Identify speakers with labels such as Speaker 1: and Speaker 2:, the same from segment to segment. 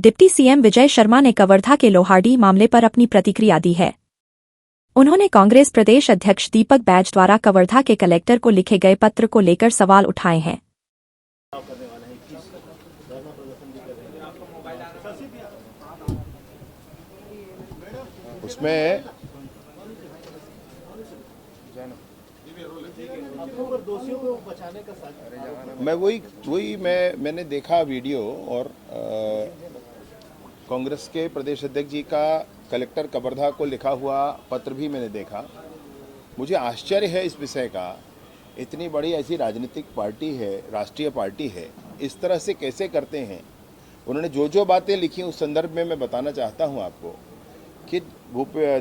Speaker 1: Deputy CM Vijay Sharma ने कवर्धा के लोहारडी मामले पर अपनी प्रतिक्रिया दी है। उन्होंने कांग्रेस प्रदेश अध्यक्ष दीपक बैज द्वारा कवर्धा के कलेक्टर को लिखे गए पत्र को लेकर सवाल उठाए हैं।
Speaker 2: उसमें मैंने देखा वीडियो और कांग्रेस के प्रदेश अध्यक्ष जी का कलेक्टर कवर्धा को लिखा हुआ पत्र भी मैंने देखा। मुझे आश्चर्य है इस विषय का, इतनी बड़ी ऐसी राजनीतिक पार्टी है, राष्ट्रीय पार्टी है, इस तरह से कैसे करते हैं। उन्होंने जो बातें लिखी उस संदर्भ में मैं बताना चाहता हूं आपको कि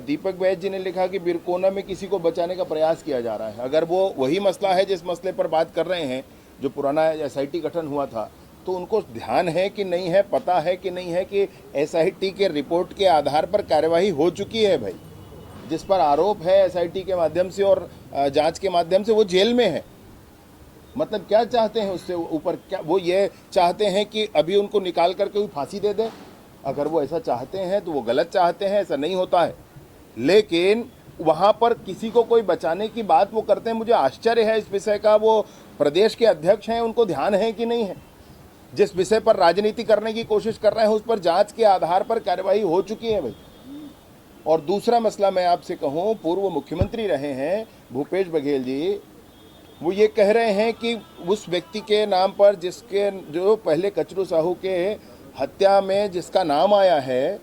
Speaker 2: दीपक बैज जी ने लिखा कि बिरकोना में किसी को बचाने का प्रयास किया जा रहा है। अगर वो वही मसला है जिस मसले पर बात कर रहे हैं, जो पुराना एसआईटी गठन हुआ था, तो उनको ध्यान है कि नहीं है, पता है कि नहीं है कि एसआईटी के रिपोर्ट के आधार पर कार्यवाही हो चुकी है भाई, जिस पर आरोप है एसआईटी के माध्यम से और जांच के माध्यम से, वो जेल में है। मतलब क्या चाहते हैं उससे ऊपर? क्या वो ये चाहते हैं कि अभी उनको निकाल करके कोई फांसी दे दे? अगर वो ऐसा चाहते हैं तो वो गलत चाहते हैं, ऐसा नहीं होता है। लेकिन वहाँ पर किसी को कोई बचाने की बात वो करते हैं। मुझे आश्चर्य है इस विषय का। वो प्रदेश के अध्यक्ष हैं, उनको ध्यान है कि नहीं है? जिस विषय पर राजनीति करने की कोशिश कर रहे हैं उस पर जांच के आधार पर कार्यवाही हो चुकी है भाई। और दूसरा मसला मैं आपसे कहूँ, पूर्व मुख्यमंत्री रहे हैं भूपेश बघेल जी, वो ये कह रहे हैं कि उस व्यक्ति के नाम पर जिसके जो पहले कचरू साहू के हत्या में जिसका नाम आया है,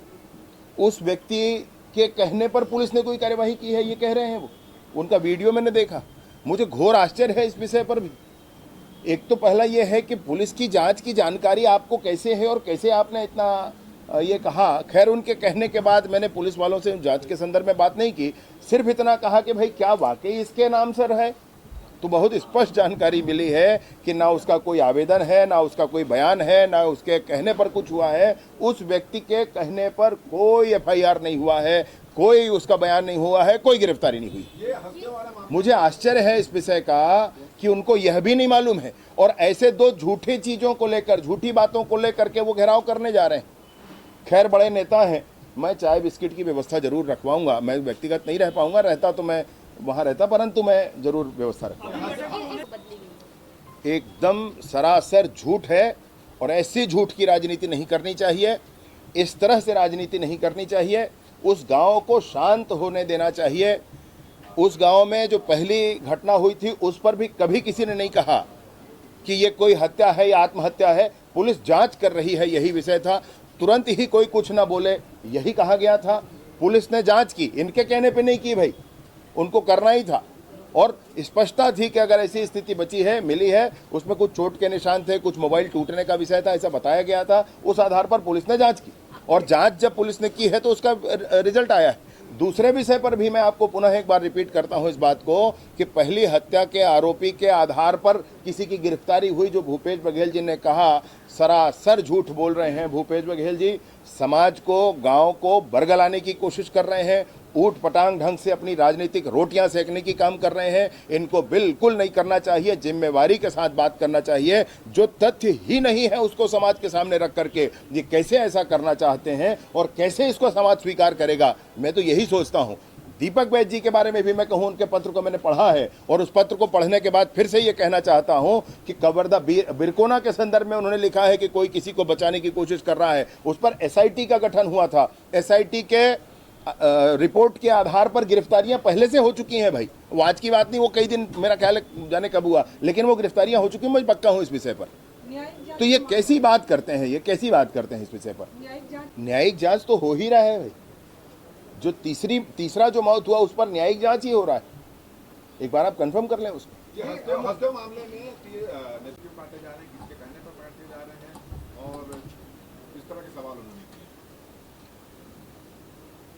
Speaker 2: उस व्यक्ति के कहने पर पुलिस ने कोई कार्यवाही की है, ये कह रहे हैं वो। उनका वीडियो मैंने देखा। मुझे घोर आश्चर्य है इस विषय पर भी। एक तो पहला ये है कि पुलिस की जांच की जानकारी आपको कैसे है और कैसे आपने इतना ये कहा। खैर, उनके कहने के बाद मैंने पुलिस वालों से जांच के संदर्भ में बात नहीं की, सिर्फ इतना कहा कि भाई क्या वाकई इसके नाम से है? तो बहुत स्पष्ट जानकारी मिली है कि ना उसका कोई आवेदन है, ना उसका कोई बयान है, ना उसके कहने पर कुछ हुआ है। उस व्यक्ति के कहने पर कोई एफआईआर नहीं हुआ है, कोई उसका बयान नहीं हुआ है, कोई गिरफ्तारी नहीं हुई। मुझे आश्चर्य है इस विषय का कि उनको यह भी नहीं मालूम है और ऐसे दो झूठी चीज़ों को लेकर, झूठी बातों को लेकर के वो घेराव करने जा रहे हैं। खैर, बड़े नेता हैं, मैं चाय बिस्किट की व्यवस्था जरूर रखवाऊंगा। मैं व्यक्तिगत नहीं रह पाऊंगा, रहता तो मैं वहाँ रहता, परंतु मैं जरूर व्यवस्था रखूंगा। एकदम सरासर झूठ है और ऐसी झूठ की राजनीति नहीं करनी चाहिए। इस तरह से राजनीति नहीं करनी चाहिए। उस गांव को शांत होने देना चाहिए। उस गांव में जो पहली घटना हुई थी उस पर भी कभी किसी ने नहीं कहा कि ये कोई हत्या है या आत्महत्या है। पुलिस जांच कर रही है, यही विषय था। तुरंत ही कोई कुछ ना बोले, यही कहा गया था। पुलिस ने जांच की, इनके कहने पे नहीं की भाई, उनको करना ही था। और स्पष्टता थी कि अगर ऐसी स्थिति बची है, मिली है, उसमें कुछ चोट के निशान थे, कुछ मोबाइल टूटने का विषय था, ऐसा बताया गया था। उस आधार पर पुलिस ने जांच की और जांच जब पुलिस ने की है तो उसका रिजल्ट आया है। दूसरे विषय पर भी मैं आपको पुनः एक बार रिपीट करता हूं इस बात को कि पहली हत्या के आरोपी के आधार पर किसी की गिरफ्तारी हुई, जो भूपेश बघेल जी ने कहा, सरासर झूठ बोल रहे हैं भूपेश बघेल जी। समाज को, गांव को बरगलाने की कोशिश कर रहे हैं, ऊट पटांग ढंग से अपनी राजनीतिक रोटियां सेकने की काम कर रहे हैं। इनको बिल्कुल नहीं करना चाहिए, जिम्मेवारी के साथ बात करना चाहिए। जो तथ्य ही नहीं है उसको समाज के सामने रख करके ये कैसे ऐसा करना चाहते हैं और कैसे इसको समाज स्वीकार करेगा, मैं तो यही सोचता हूं। दीपक बैज जी के बारे में भी मैं कहूं, उनके पत्र को मैंने पढ़ा है और उस पत्र को पढ़ने के बाद फिर से ये कहना चाहता हूं कि कवर्धा बिरकोना के संदर्भ में उन्होंने लिखा है कि कोई किसी को बचाने की कोशिश कर रहा है। उस पर एसआईटी का गठन हुआ था। एसआईटी के रिपोर्ट के आधार पर गिरफ्तारियां पहले से हो चुकी हैं भाई। वो आज की बात नहीं, वो कई दिन, मेरा ख्याल जाने कब हुआ, लेकिन वो गिरफ्तारियां हो चुकी हैं। मैं पक्का हूं इस विषय पर। तो ये कैसी बात करते हैं, ये कैसी बात करते हैं इस विषय पर? न्यायिक जांच तो हो ही रहा है भाई। जो तीसरा जो मौत हुआ उस पर न्यायिक जांच ही हो रहा है। एक बार आप कंफर्म कर लें उसको।
Speaker 3: मामले में नेगेटिव बांटे जा रहे हैं, किसके कहने पर बांटे जा रहे हैं और इस तरह के सवाल उन्होंने किए।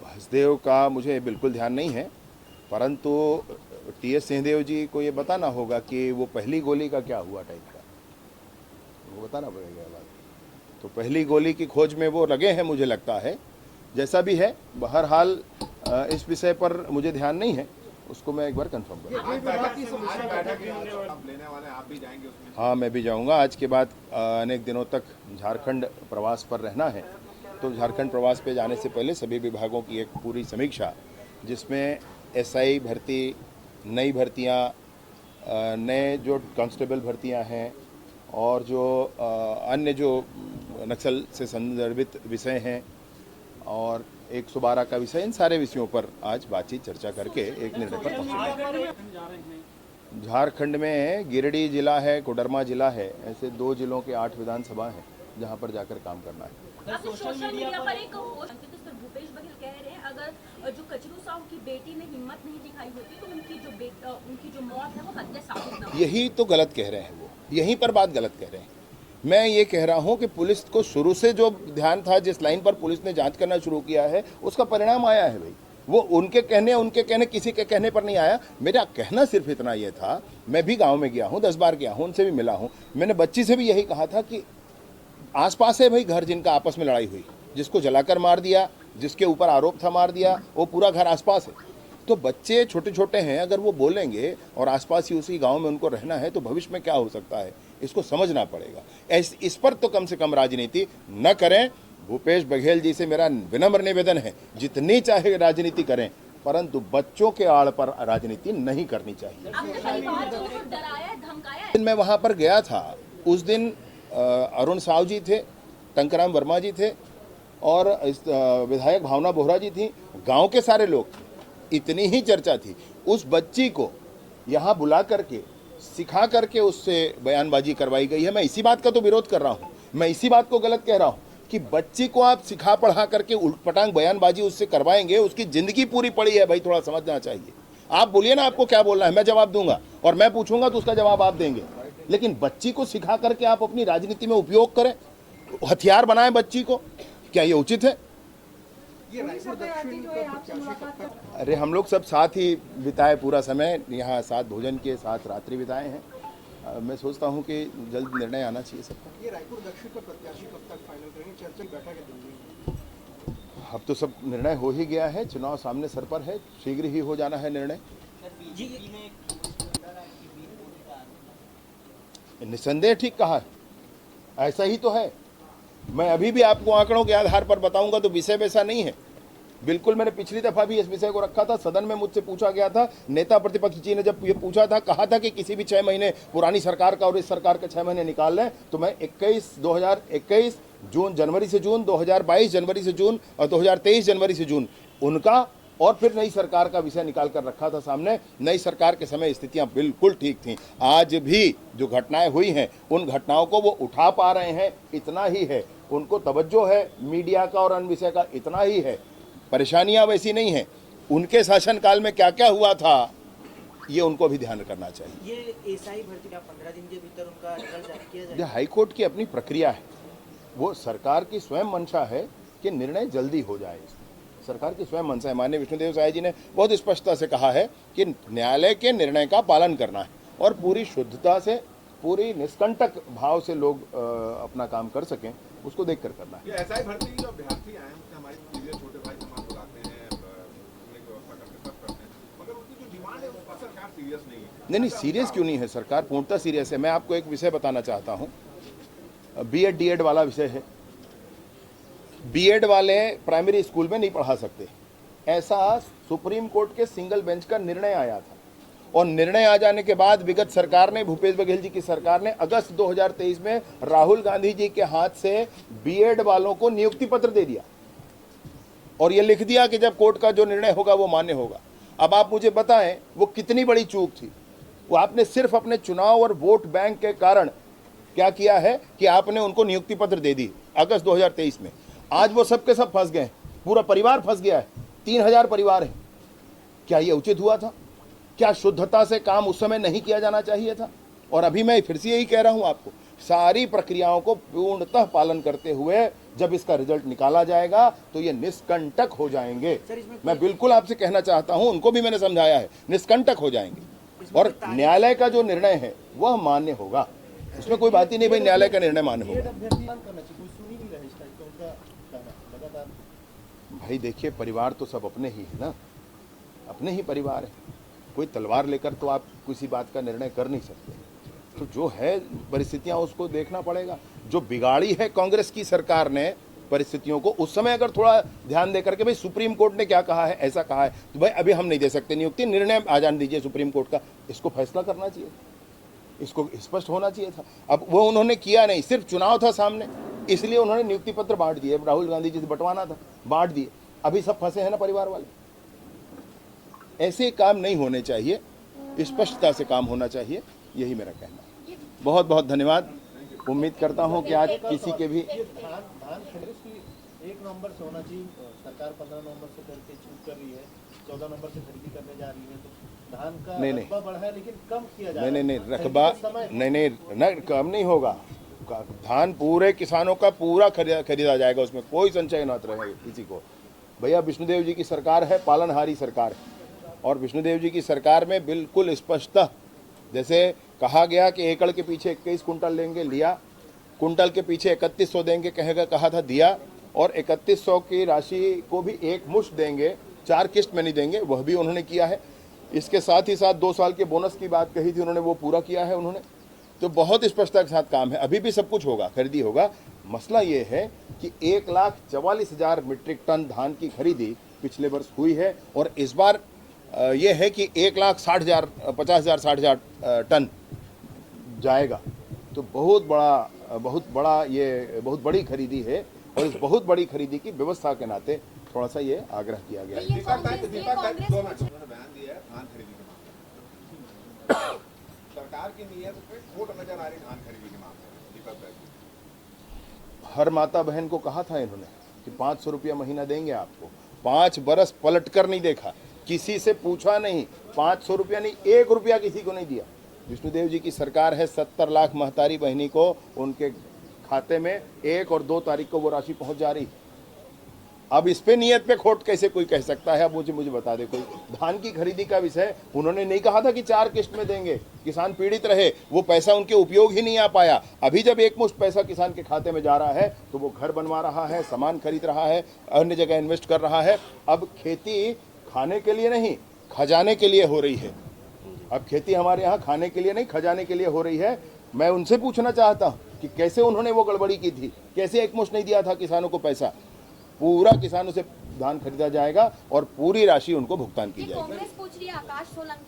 Speaker 2: हसदेव का मुझे बिल्कुल ध्यान नहीं है, परंतु टीएस सिंहदेव जी को ये बताना होगा कि वो पहली गोली का क्या हुआ टाइप का, वो बताना पड़ेगा बात। तो पहली गोली की खोज में वो लगे हैं, मुझे लगता है। जैसा भी है, बहरहाल इस विषय पर मुझे ध्यान नहीं है, उसको मैं एक बार कंफर्म करूँगा। हाँ, मैं भी जाऊँगा। आज के बाद अनेक दिनों तक झारखंड प्रवास पर रहना है। तो झारखंड प्रवास पे जाने से पहले सभी विभागों की एक पूरी समीक्षा, जिसमें एसआई भर्ती, नई भर्तियाँ, नए जो कांस्टेबल भर्तियां हैं और जो अन्य जो नक्सल से संदर्भित विषय हैं और 112 का विषय, इन सारे विषयों पर आज बातचीत चर्चा करके एक निर्णय पर पहुंचे। झारखंड में गिरिडीह जिला है, कोडरमा जिला है, ऐसे 2 जिलों के 8 विधानसभा हैं जहां पर जाकर काम करना है।
Speaker 4: सोशल मीडिया पर एक भूपेश बघेल कह रहे हैं, अगर जो कचरू साहू की बेटी ने हिम्मत नहीं दिखाई होती तो उनकी जो मौत है वो हत्या साबित न हो।
Speaker 2: यही तो गलत कह रहे हैं, वो यहीं पर बात गलत कह रहे हैं। मैं ये कह रहा हूं कि पुलिस को शुरू से जो ध्यान था, जिस लाइन पर पुलिस ने जांच करना शुरू किया है, उसका परिणाम आया है भाई। वो उनके कहने किसी के कहने पर नहीं आया। मेरा कहना सिर्फ इतना ये था, मैं भी गांव में गया हूं, 10 बार गया हूं, उनसे भी मिला हूं। मैंने बच्ची से भी यही कहा था कि आसपास है भाई घर जिनका आपस में लड़ाई हुई, जिसको जलाकर मार दिया, जिसके ऊपर आरोप था मार दिया, वो पूरा घर आसपास है। तो बच्चे छोटे छोटे हैं, अगर वो बोलेंगे और आसपास ही उसी गांव में उनको रहना है तो भविष्य में क्या हो सकता है, इसको समझना पड़ेगा। इस पर तो कम से कम राजनीति न करें। भूपेश बघेल जी से मेरा विनम्र निवेदन है, जितनी चाहे राजनीति करें, परंतु बच्चों के आड़ पर राजनीति नहीं करनी चाहिए। मैं वहां पर गया था, उस दिन अरुण साव जी थे, टंकराम वर्मा जी थे और विधायक भावना बोहरा जी थी, गांव के सारे लोग थे। इतनी ही चर्चा थी। उस बच्ची को यहाँ बुला करके सिखा करके उससे बयानबाजी करवाई गई है। मैं इसी बात का तो विरोध कर रहा हूँ, मैं इसी बात को गलत कह रहा हूँ कि बच्ची को आप सिखा पढ़ा करके उल्टपटांग बयानबाजी उससे करवाएंगे। उसकी जिंदगी पूरी पड़ी है भाई, थोड़ा समझना चाहिए। आप बोलिए ना, आपको क्या बोलना है, मैं जवाब दूंगा और मैं पूछूंगा तो उसका जवाब आप देंगे। लेकिन बच्ची को सिखा करके आप अपनी राजनीति में उपयोग करें, हथियार बनाएं बच्ची को, क्या ये उचित है? अरे हम लोग सब साथ ही बिताए पूरा समय, यहाँ साथ भोजन के साथ रात्रि बिताए हैं। मैं सोचता हूँ कि जल्द निर्णय आना चाहिए सबका।
Speaker 3: ये रायपुर दक्षिण का प्रत्याशी कब तक फाइनल करेंगे? चर्चा की बैठक है दिल्ली में।
Speaker 2: अब तो सब निर्णय हो ही गया है, चुनाव सामने सर पर है, शीघ्र ही हो जाना है निर्णय। निसंदेह ठीक कहा है, ऐसा ही तो है। मैं अभी भी आपको आंकड़ों के आधार पर बताऊंगा तो विषय वैसा नहीं है। बिल्कुल, मैंने पिछली दफा भी इस विषय को रखा था, सदन में मुझसे पूछा गया था, नेता प्रतिपक्ष जी ने जब ये पूछा था, कहा था कि किसी भी 6 महीने पुरानी सरकार का और इस सरकार के 6 महीने निकाल लें, तो मैं 2021 जून जनवरी से जून, 2022 जनवरी से जून और 2023 जनवरी से जून उनका और फिर नई सरकार का विषय निकाल कर रखा था सामने। नई सरकार के समय स्थितियां बिल्कुल ठीक थीं। आज भी जो घटनाएं हुई हैं, उन घटनाओं को वो उठा पा रहे हैं, इतना ही है। उनको तवज्जो है मीडिया का और अन्य विषय का, इतना ही है। परेशानियां वैसी नहीं हैं। उनके शासनकाल में क्या क्या हुआ था, ये उनको भी ध्यान करना चाहिए।
Speaker 5: ये एसआई भर्ती का 15 दिन के भीतर उनका रिजल्ट जारी किया जाए?
Speaker 2: हाई कोर्ट की अपनी प्रक्रिया है, वो सरकार की स्वयं मंशा है कि निर्णय जल्दी हो जाए। सरकार की स्वयं मंशा है। माननीय विष्णुदेव साय जी ने बहुत स्पष्टता से कहा है कि न्यायालय के निर्णय का पालन करना है और पूरी शुद्धता से, पूरी निष्कंटक भाव से लोग अपना काम कर सकें, उसको देख कर करना है।
Speaker 3: ये एसआई भर्ती की जो अभ्यर्थी आए हैं, हमारे सीनियर छोटे भाई समाज बुलाते हैं, उन्हें व्यवस्था करते, सब करते हैं, मगर उनकी जो डिमांड है उसका सरकार सीरियस नहीं है।
Speaker 2: नहीं, सीरियस क्यों नहीं है, सरकार पूर्णतः सीरियस है। मैं आपको एक विषय बताना चाहता हूँ, बीएड डीएड वाला विषय है। बीएड वाले प्राइमरी स्कूल में नहीं पढ़ा सकते, ऐसा सुप्रीम कोर्ट के सिंगल बेंच का निर्णय आया था। और निर्णय आ जाने के बाद विगत सरकार ने, भूपेश बघेल जी की सरकार ने अगस्त 2023 में राहुल गांधी जी के हाथ से बीएड वालों को नियुक्ति पत्र दे दिया और यह लिख दिया कि जब कोर्ट का जो निर्णय होगा वो मान्य होगा। अब आप मुझे बताएं वो कितनी बड़ी चूक थी। वो आपने सिर्फ अपने चुनाव और वोट बैंक के कारण क्या किया है कि आपने उनको नियुक्ति पत्र दे दी अगस्त 2023 में। आज वो सब के सब फंस गए, पूरा परिवार फंस गया है, 3000 परिवार है। क्या ये उचित हुआ था? क्या शुद्धता से काम उस समय नहीं किया जाना चाहिए था? और अभी मैं फिर से यही कह रहा हूं आपको, सारी प्रक्रियाओं को पूर्णतः पालन करते हुए जब इसका रिजल्ट निकाला जाएगा तो ये निष्कंटक हो जाएंगे। मैं बिल्कुल आपसे कहना चाहता हूं, उनको भी मैंने समझाया है, निष्कंटक हो जाएंगे और न्यायालय का जो निर्णय है वह मान्य होगा। उसमें कोई बात ही नहीं भाई, न्यायालय का निर्णय मान्य होगा। भाई देखिए, परिवार तो सब अपने ही है ना, अपने ही परिवार है। कोई तलवार लेकर तो आप किसी बात का निर्णय कर नहीं सकते। तो जो है परिस्थितियां उसको देखना पड़ेगा। जो बिगाड़ी है कांग्रेस की सरकार ने, परिस्थितियों को। उस समय अगर थोड़ा ध्यान दे करके भाई सुप्रीम कोर्ट ने क्या कहा है, ऐसा कहा है, तो भाई अभी हम नहीं दे सकते नियुक्ति, निर्णय आ जाने दीजिए सुप्रीम कोर्ट का, इसको फैसला करना चाहिए, इसको स्पष्ट होना चाहिए था। अब वो उन्होंने किया नहीं, सिर्फ चुनाव था सामने, इसलिए उन्होंने नियुक्ति पत्र बांट दिए। राहुल गांधी जी से बंटवाना था, बांट दिए, अभी सब फंसे हैं ना परिवार वाले। ऐसे काम नहीं होने चाहिए, स्पष्टता से काम होना चाहिए, यही मेरा कहना है। बहुत बहुत धन्यवाद। उम्मीद करता हूं कि आज किसी के भी
Speaker 6: धान खरीद की 1 नवंबर से होना चाहिए, सरकार 15 नवंबर से करके छूट कर रही है, 14 नवंबर से खरीदी करने जा रही है, तो धान का रकबा बढ़ा है लेकिन कम किया जा रहा है।
Speaker 2: नहीं रकबा नहीं कम नहीं होगा। धान पूरे किसानों का पूरा खरीदा जाएगा, उसमें कोई संशय न रहे किसी को। भैया विष्णुदेव जी की सरकार है, पालनहारी सरकार है, और विष्णुदेव जी की सरकार में बिल्कुल स्पष्टता, जैसे कहा गया कि एकड़ के पीछे 21 कुंटल लेंगे, लिया, कुंटल के पीछे 3100 देंगे कहा था, दिया, और 3100 की राशि को भी एक मुश्त देंगे, 4 किस्त में नहीं देंगे, वह भी उन्होंने किया है। इसके साथ ही साथ 2 साल के बोनस की बात कही थी उन्होंने, वो पूरा किया है उन्होंने। तो बहुत स्पष्टता के साथ काम है, अभी भी सब कुछ होगा, खरीदी होगा। मसला ये है कि 1,44,000 मीट्रिक टन धान की खरीदी पिछले वर्ष हुई है, और इस बार ये है कि 1,60,000 टन जाएगा। तो बहुत बड़ी खरीदी है, और इस बहुत बड़ी खरीदी की व्यवस्था के नाते थोड़ा सा ये आग्रह किया गया है।
Speaker 3: उन्होंने बयान दिया है धान खरीदी के मामले में, सरकार की नीयत पे खोट नजर आ रही धान खरीदी के मामले में। दीपक बैज
Speaker 2: हर माता बहन को कहा था इन्होंने कि 500 रुपया महीना देंगे आपको। 5 बरस पलट कर नहीं देखा, किसी से पूछा नहीं, 500 रुपया नहीं, 1 रुपया किसी को नहीं दिया। विष्णुदेव जी की सरकार है, 70 लाख महतारी बहनी को उनके खाते में 1 और 2 तारीख को वो राशि पहुंच जा रही। अब इस पे नियत पे खोट कैसे कोई कह सकता है? अब मुझे बता दे कोई। धान की खरीदी का विषय उन्होंने नहीं कहा था कि 4 किस्त में देंगे, किसान पीड़ित रहे, वो पैसा उनके उपयोग ही नहीं आ पाया। अभी जब एक मुश्त पैसा किसान के खाते में जा रहा है तो वो घर बनवा रहा है, सामान खरीद रहा है, अन्य जगह इन्वेस्ट कर रहा है। अब खेती खाने के लिए नहीं, खजाने के लिए हो रही है। अब खेती हमारे यहाँ खाने के लिए नहीं, खजाने के लिए हो रही है। मैं उनसे पूछना चाहता हूँ कि कैसे उन्होंने वो गड़बड़ी की थी, कैसे एक मुश्त नहीं दिया था किसानों को पैसा। पूरा किसानों से धान खरीदा जाएगा और पूरी राशि उनको भुगतान की जाएगी।
Speaker 4: कांग्रेस पूछ रही है आकाश सोलंकी